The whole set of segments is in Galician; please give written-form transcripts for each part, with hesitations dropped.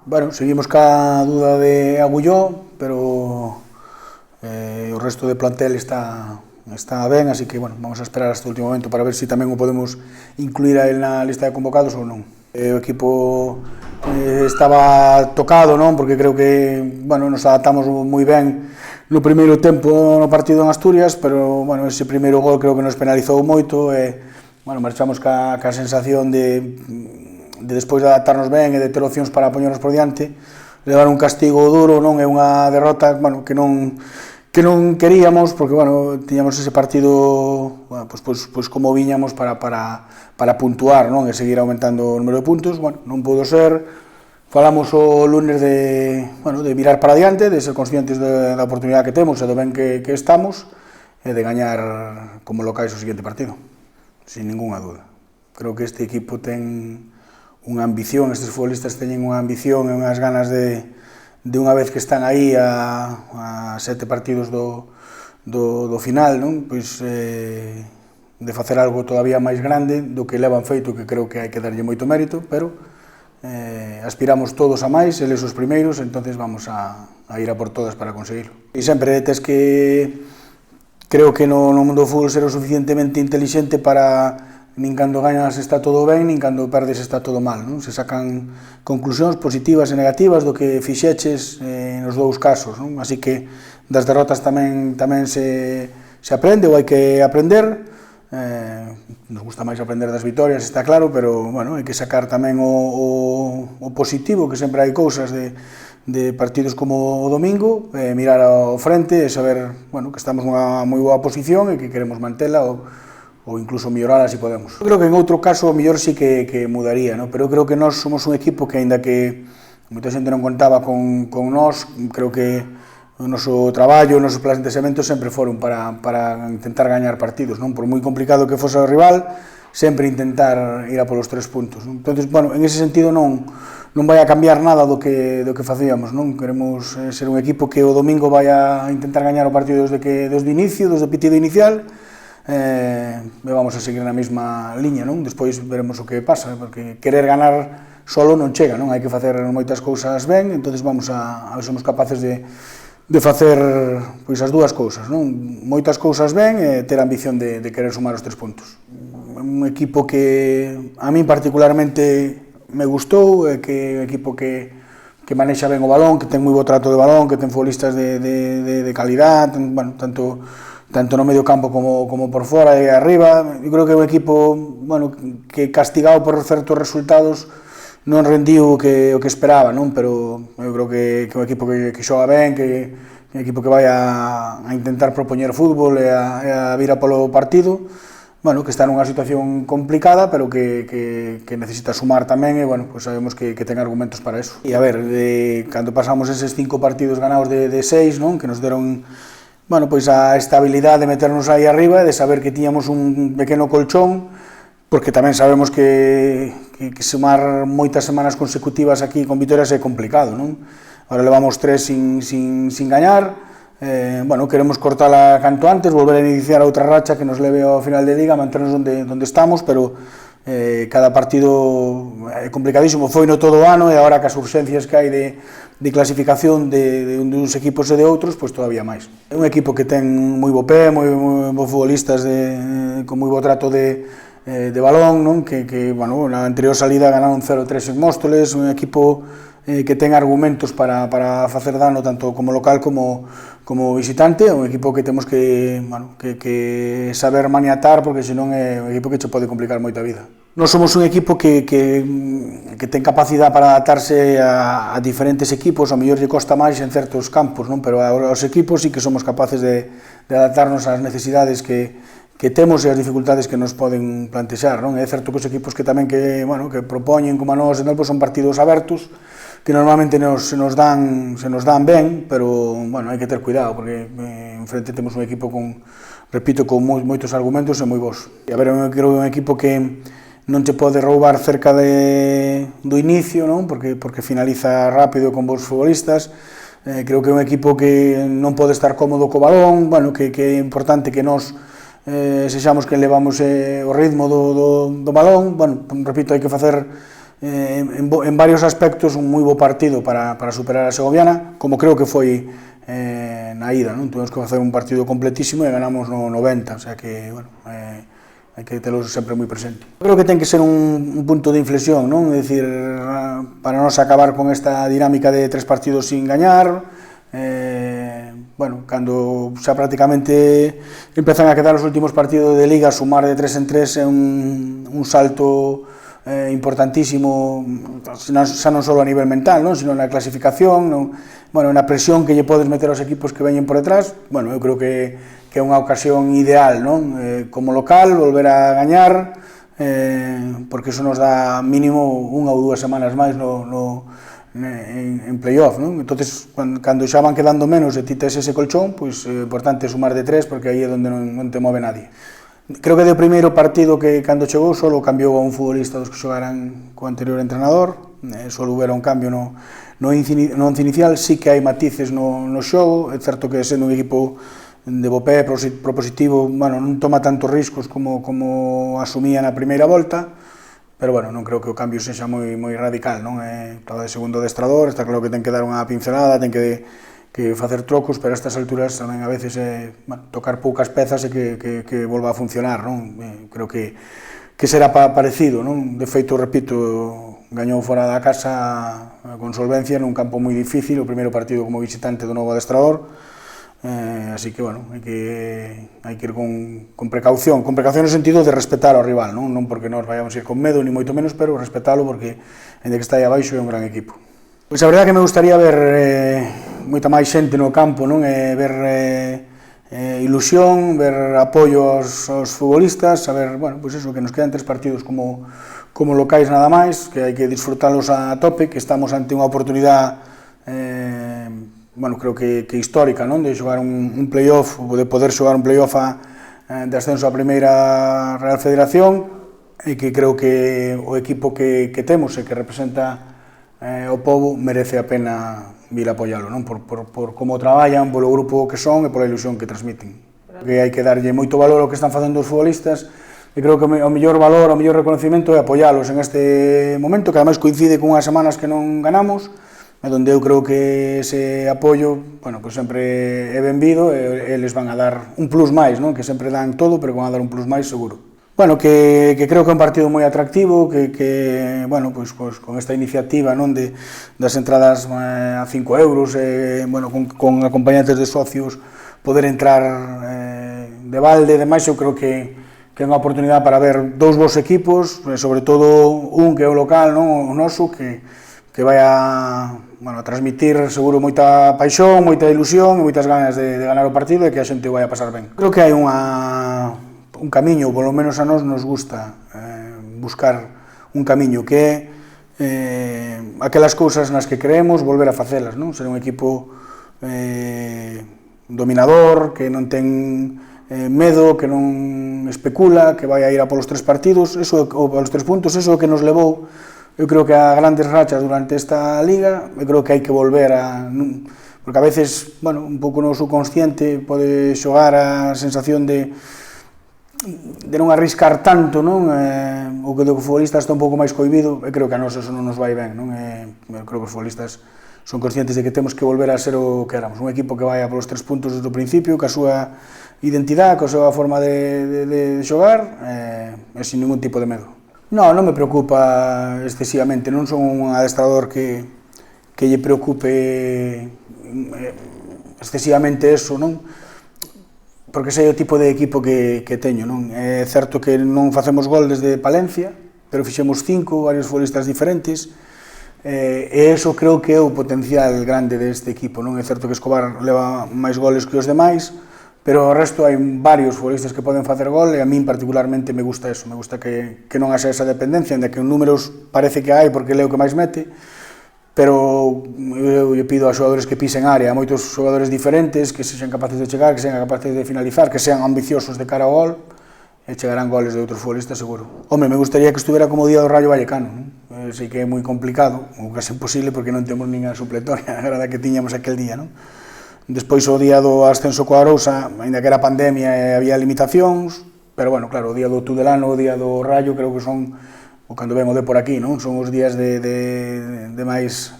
Bueno, seguimos ca dúda de Agulló, pero o resto de plantel está ben, así que bueno, vamos a esperar hasta o último momento para ver se tamén o podemos incluir a él na lista de convocados ou non. O equipo estaba tocado, non? Porque creo que, bueno, nos adaptamos moi ben no primeiro tempo no partido en Asturias, pero, bueno, ese primeiro gol creo que nos penalizou moito e, bueno, marchamos ca sensación de despois de adaptarnos ben e de ter opcións para poñernos por diante, levar un castigo duro, non é unha derrota, bueno, que non queríamos, porque, bueno, tiñamos ese partido, bueno, pues como viñamos para puntuar, non, e seguir aumentando o número de puntos. Bueno, non pudo ser. Falamos o lunes de mirar para diante, de ser conscientes da oportunidade que temos e do ben que estamos, e de gañar como locais o seguinte partido, sin ninguna duda. Creo que este equipo ten unha ambición, estes futbolistas teñen unha ambición e unhas ganas de unha vez que están aí a 7 partidos do final, non? Pois de facer algo todavía máis grande do que levan feito, que creo que hai que darlle moito mérito, pero aspiramos todos a máis, eles os primeiros, entonces vamos a ir a por todas para conseguirlo. E sempre tes que, creo que no mundo do fútbol ser o suficientemente intelixente para nin cando gañas está todo ben, nin cando perdes está todo mal, non? Se sacan conclusións positivas e negativas do que fixeches nos dous casos, non? Así que das derrotas tamén se aprende, ou hai que aprender. Nos gusta máis aprender das vitorias, está claro, pero, bueno, hai que sacar tamén o positivo, que sempre hai cousas de partidos como o domingo, mirar ao frente e saber, bueno, que estamos nunha moi boa posición e que queremos mantela ou incluso mellorala se podemos. Eu creo que en outro caso o mellor sí que mudaría, ¿no? Pero eu creo que nós somos un equipo que, aínda que moita xente non contaba con nós, creo que o noso traballo, o noso planteamento sempre foron para intentar gañar partidos, non? Por moi complicado que fose o rival, sempre intentar ir a polos 3 puntos, non? Entonces, bueno, en ese sentido non vai a cambiar nada do que facíamos, non? Queremos ser un equipo que o domingo vai a intentar gañar o partido desde o inicio, desde o pitido inicial, e vamos a seguir na mesma liña, non? Despois veremos o que pasa, porque querer ganar solo non chega, non? Hai que facer moitas cousas ben, entonces vamos a ver se somos capaces de facer pois as dúas cousas, non? Moitas cousas ben e ter a ambición de querer sumar os 3 puntos. Un equipo que a min particularmente me gustou, que é un equipo que manexa ben o balón, que ten moi bo trato de balón, que ten futbolistas de calidad, bueno, tanto no medio campo como por fora e arriba. Eu creo que é un equipo, bueno, que castigado por certos resultados non rendiu o que esperaba, non? Pero eu creo que é un equipo que xoga ben, que é un equipo que vai a intentar propoñer fútbol e a vir a polo partido, bueno, que está nunha situación complicada, pero que necesita sumar tamén, e, bueno, pues sabemos que ten argumentos para eso. E a ver, cando pasamos eses 5 partidos ganados de 6, non? Que nos deron, bueno, pois a estabilidade de meternos aí arriba, de saber que tiñamos un pequeno colchón, porque tamén sabemos que sumar moitas semanas consecutivas aquí con vitorias é complicado, non? Ahora levamos 3 sin gañar, bueno, queremos cortala canto antes, volver a iniciar outra racha que nos leve ao final de liga, manternos onde estamos, pero cada partido é complicadísimo, foi no todo o ano, e agora que as urxencias que hai de clasificación de uns equipos e de outros, pois todavía máis. É un equipo que ten moi bo pé, moi bo futbolistas con moi bo trato de balón, non? Que bueno, na anterior salida ganaron 0-3 en Móstoles, un equipo que ten argumentos para facer dano tanto como local como visitante, un equipo que temos que saber maniatar, porque senón é un equipo que che pode complicar moita vida. Nós somos un equipo que ten capacidade para adaptarse a diferentes equipos, ao mellor lle costa máis en certos campos, non? Pero aos equipos sí que somos capaces de adaptarnos ás necesidades que temos e as dificultades que nos poden plantexar, non? É certo que os equipos que tamén que propoñen como a nós, son partidos abertos, que normalmente se nos dan ben, pero, bueno, hai que ter cuidado, porque enfrente temos un equipo con moitos argumentos e moi bons. E a ver, eu creo que é un equipo que non che pode roubar cerca do inicio, non? Porque finaliza rápido con bons futbolistas. Creo que é un equipo que non pode estar cómodo co balón, bueno, que é importante que nós sexamos que levamos o ritmo do balón. Bueno, repito, hai que facer en varios aspectos un moi bo partido para superar a Segoviana, como creo que foi na ida, non? Tuvemos que facer un partido completísimo e ganamos no 90, o sea que, bueno, hai que telo sempre moi presente. Creo que ten que ser un punto de inflexión, non? É dicir, para non acabar con esta dinámica de 3 partidos sin gañar, bueno, cando xa prácticamente empezan a quedar os últimos partidos de Liga, sumar de 3 en 3 é un salto importantísimo, xa non só a nivel mental, non? Sino na clasificación, bueno, na presión que lle podes meter aos equipos que veñen por detrás. Bueno, eu creo que é unha ocasión ideal, non? Como local, volver a gañar, porque iso nos dá mínimo 1 ou 2 semanas máis en playoff, non? Entonces, cando xa van quedando menos e ti tes ese colchón, pois é importante sumar de 3, porque aí é onde non te move nadie. Creo que do primeiro partido que cando chegou solo cambiou a un futbolista dos que xogaran co anterior entrenador, solo houbera un cambio no once inicial. Sí que hai matices no xogo, é certo que sendo un equipo de bo pé, propositivo, bueno, non toma tantos riscos como asumía na primeira volta, pero bueno, non creo que o cambio sexa moi radical, non? Claro, de segundo adestrador, está claro que ten que dar unha pincelada, ten que facer trocos, pero a estas alturas tamén a veces tocar poucas pezas e que volva a funcionar, non? Creo que será parecido, non? De feito, repito, gañou fora da casa con solvencia nun campo moi difícil, o primeiro partido como visitante do novo adestrador, así que, bueno, hai que ir con precaución no sentido de respetar ao rival, non porque nós vayamos ir con medo, ni moito menos, pero respetalo porque, ainda que está aí abaixo, é un gran equipo. Pois a verdade é que me gustaría ver moita máis xente no campo, non? Ver ilusión, ver apoio aos futbolistas, saber, bueno, pois eso, que nos quedan 3 partidos como locais nada máis, que hai que disfrutalos a tope, que estamos ante unha oportunidade, bueno, creo que histórica, non? De xogar un playoff, ou de poder xogar un playoff de ascenso á primeira Real Federación, e que creo que o equipo que temos e que representa o pobo merece a pena vir a apoialo, non? Por como traballan, polo grupo que son e pola ilusión que transmiten. Que hai que darlle moito valor ao que están facendo os futbolistas, e creo que o mellor valor, o mellor reconocimento é apoialos en este momento, que ademais coincide con unhas semanas que non ganamos, e onde eu creo que ese apoio, bueno, pues sempre é benvido, e eles van a dar un plus máis, non? Que sempre dan todo, pero van a dar un plus máis seguro. Bueno, que creo que é un partido moi atractivo, que bueno, pues con esta iniciativa, non, das entradas a 5 euros, bueno, con acompañantes de socios, poder entrar de balde e demais, eu creo que é unha oportunidade para ver 2 bons equipos, sobre todo un que é o local, non, o noso, que vai a transmitir seguro moita paixón, moita ilusión e moitas ganas de ganar o partido e que a xente vai a pasar ben. Creo que hai un camiño, polo menos a nós nos gusta buscar un camiño que é aquelas cousas nas que creemos volver a facelas, non? Ser un equipo dominador, que non ten medo, que non especula, que vai a ir a polos 3 partidos, ou polos 3 puntos, eso é o que nos levou, eu creo que a grandes rachas durante esta liga, eu creo que hai que volver porque a veces, bueno, un pouco no subconsciente pode xogar a sensación de non arriscar tanto, non? O que do futbolista está un pouco máis cohibido, e creo que a nós eso non nos vai ben, non? Eu creo que os futbolistas son conscientes de que temos que volver a ser o que éramos, un equipo que vai a polos 3 puntos desde o principio, que a súa identidade, que a súa forma de xogar, e sin ningún tipo de medo. Non me preocupa excesivamente, non son un adestrador que lle preocupe excesivamente eso, non? Porque sei o tipo de equipo que teño, non? É certo que non facemos gol desde Palencia, pero fixemos 5, varios futbolistas diferentes, e eso creo que é o potencial grande deste equipo, non? É certo que Escobar leva máis goles que os demais, pero o resto hai varios futbolistas que poden facer gol, e a min particularmente me gusta eso, me gusta que non haxa esa dependencia, ainda que en números parece que hai, porque leo que máis mete, pero eu lle pido a xogadores que pisen área, a moitos xogadores diferentes, que sexan capaces de chegar, que sean capaces de finalizar, que sean ambiciosos de cara ao gol, e chegarán goles de outros futbolistas seguro. Home, me gustaría que estuvera como o día do Rayo Vallecano, non? Sei que é moi complicado, ou case imposible, porque non temos nin a supletoria, a verdade que tiñamos aquel día, non? Despois o día do ascenso coa Arousa, ainda que era pandemia e había limitacións, pero bueno, claro, o día do Tudelano, o día do Rayo, creo que son o cando ven o de por aquí, non? Son os días de máis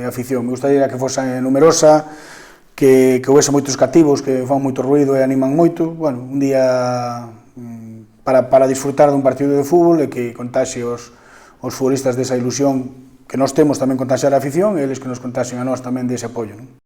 afición. Me gustaría que fose numerosa, que houvese moitos cativos, que fan moito ruido e animan moito. Bueno, un día para disfrutar dun partido de fútbol e que contaxe os futbolistas desa ilusión que nós temos tamén contaxear a afición e eles que nos contaxen a nós tamén dese apoio, non?